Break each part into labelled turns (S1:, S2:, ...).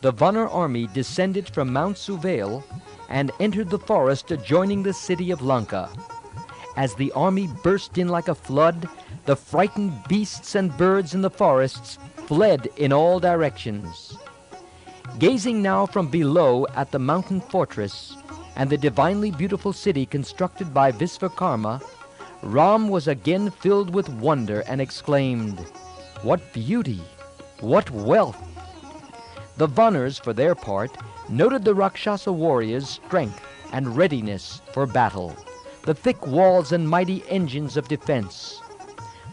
S1: the Vanar army descended from Mount Suvail and entered the forest adjoining the city of Lanka. As the army burst in like a flood, the frightened beasts and birds in the forests fled in all directions. Gazing now from below at the mountain fortress and the divinely beautiful city constructed by Visvakarma, Ram was again filled with wonder and exclaimed, "What beauty! What wealth!" The Vanars, for their part, noted the Rakshasa warriors' strength and readiness for battle, the thick walls and mighty engines of defense.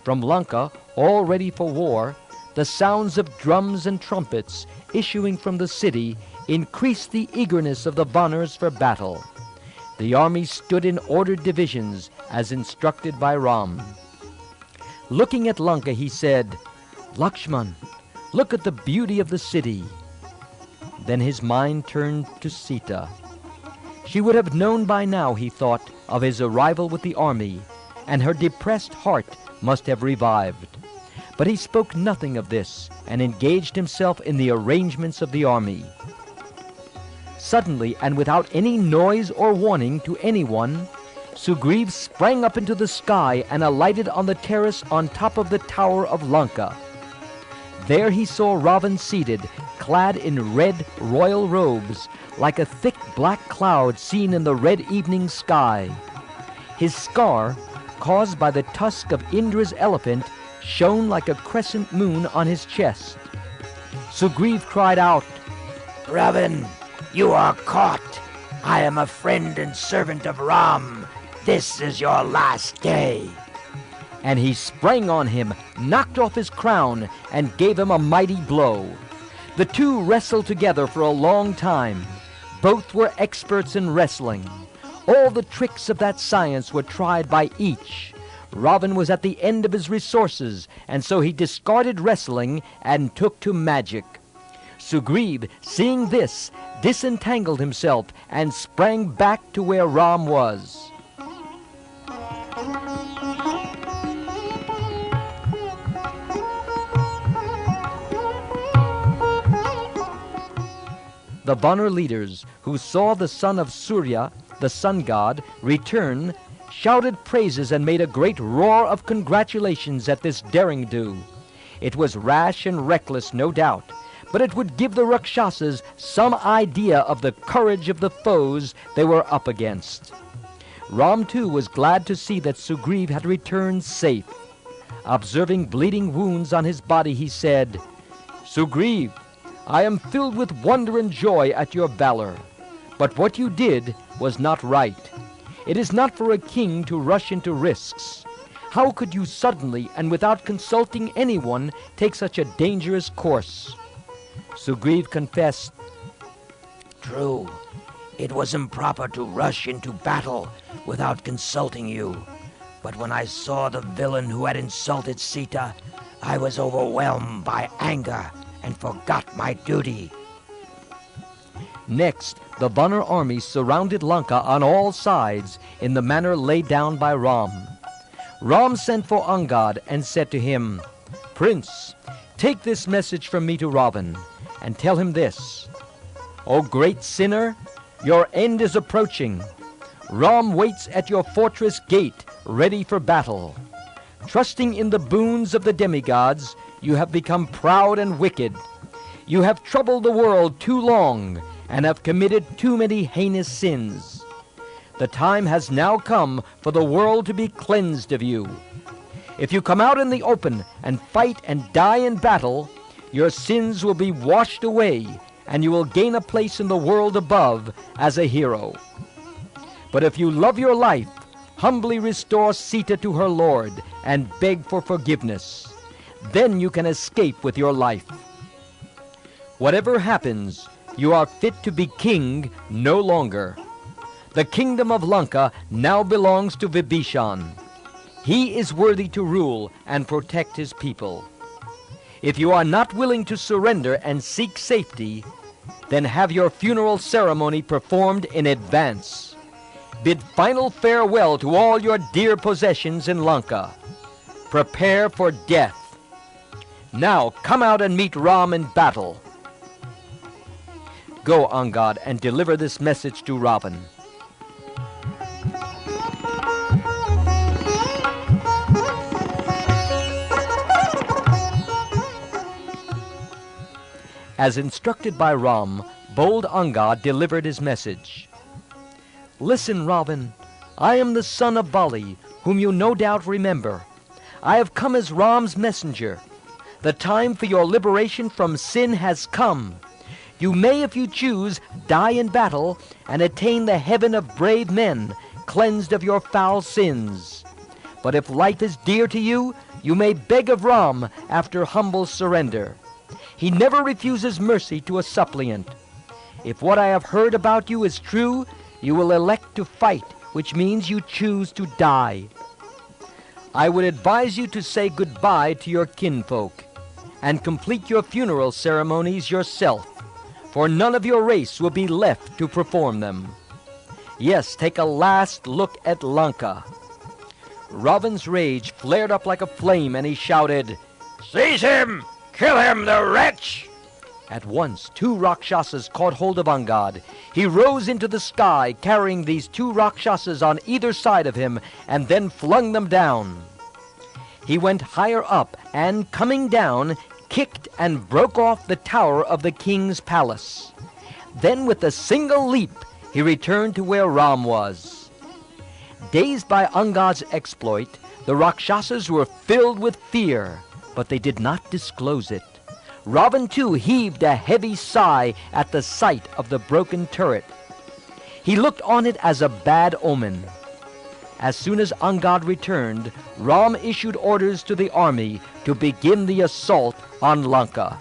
S1: From Lanka, all ready for war, the sounds of drums and trumpets issuing from the city increased the eagerness of the Vanars for battle. The army stood in ordered divisions as instructed by Ram. Looking at Lanka, he said, "Lakshman, look at the beauty of the city." Then his mind turned to Sita. She would have known by now, he thought, of his arrival with the army, and her depressed heart must have revived. But he spoke nothing of this and engaged himself in the arrangements of the army. Suddenly, and without any noise or warning to anyone, Sugriva sprang up into the sky and alighted on the terrace on top of the tower of Lanka. There he saw Ravana seated, clad in red royal robes, like a thick black cloud seen in the red evening sky. His scar, caused by the tusk of Indra's elephant, shone like a crescent moon on his chest. Sugriva cried out,
S2: "Ravana, you are caught. I am a friend and servant of Ram. This is your last day."
S1: And he sprang on him, knocked off his crown, and gave him a mighty blow. The two wrestled together for a long time. Both were experts in wrestling. All the tricks of that science were tried by each. Ravana was at the end of his resources, and so he discarded wrestling and took to magic. Sugriva, seeing this, disentangled himself and sprang back to where Ram was. The Vanar leaders, who saw the son of Surya, the sun god, return, shouted praises and made a great roar of congratulations at this daring-do. It was rash and reckless, no doubt, but it would give the Rakshasas some idea of the courage of the foes they were up against. Ram, too, was glad to see that Sugriva had returned safe. Observing bleeding wounds on his body, he said, "Sugriva, I am filled with wonder and joy at your valor. But what you did was not right. It is not for a king to rush into risks. How could you suddenly and without consulting anyone take such a dangerous course?" Sugriva confessed,
S2: "True, it was improper to rush into battle without consulting you. But when I saw the villain who had insulted Sita, I was overwhelmed by anger and forgot my duty."
S1: Next, the Vanar army surrounded Lanka on all sides in the manner laid down by Ram. Ram sent for Angad and said to him, "Prince, take this message from me to Ravana, and tell him this. O great sinner, your end is approaching. Ram waits at your fortress gate, ready for battle. Trusting in the boons of the demigods, you have become proud and wicked. You have troubled the world too long, and have committed too many heinous sins. The time has now come for the world to be cleansed of you. If you come out in the open and fight and die in battle, your sins will be washed away, and you will gain a place in the world above as a hero. But if you love your life, humbly restore Sita to her lord and beg for forgiveness. Then you can escape with your life. Whatever happens, you are fit to be king no longer. The kingdom of Lanka now belongs to Vibhishan. He is worthy to rule and protect his people. If you are not willing to surrender and seek safety, then have your funeral ceremony performed in advance. Bid final farewell to all your dear possessions in Lanka. Prepare for death. Now come out and meet Ram in battle." Go, Angad, and deliver this message to Ravana. As instructed by Ram, bold Angad delivered his message. Listen, Ravana, I am the son of Bali, whom you no doubt remember. I have come as Ram's messenger. The time for your liberation from sin has come. You may, if you choose, die in battle and attain the heaven of brave men, cleansed of your foul sins. But if life is dear to you, you may beg of Ram after humble surrender. He never refuses mercy to a suppliant. If what I have heard about you is true, you will elect to fight, which means you choose to die. I would advise you to say goodbye to your kinfolk and complete your funeral ceremonies yourself, for none of your race will be left to perform them. Yes, take a last look at Lanka. Ravana's rage flared up like a flame, and he shouted,
S2: Seize him! Kill him, the wretch!
S1: At once 2 Rakshasas caught hold of Angad. He rose into the sky, carrying these 2 Rakshasas on either side of him, and then flung them down. He went higher up, and coming down, kicked and broke off the tower of the king's palace. Then with a single leap, he returned to where Ram was. Dazed by Angad's exploit, the Rakshasas were filled with fear, but they did not disclose it. Ravana too heaved a heavy sigh at the sight of the broken turret. He looked on it as a bad omen. As soon as Angad returned, Ram issued orders to the army to begin the assault on Lanka.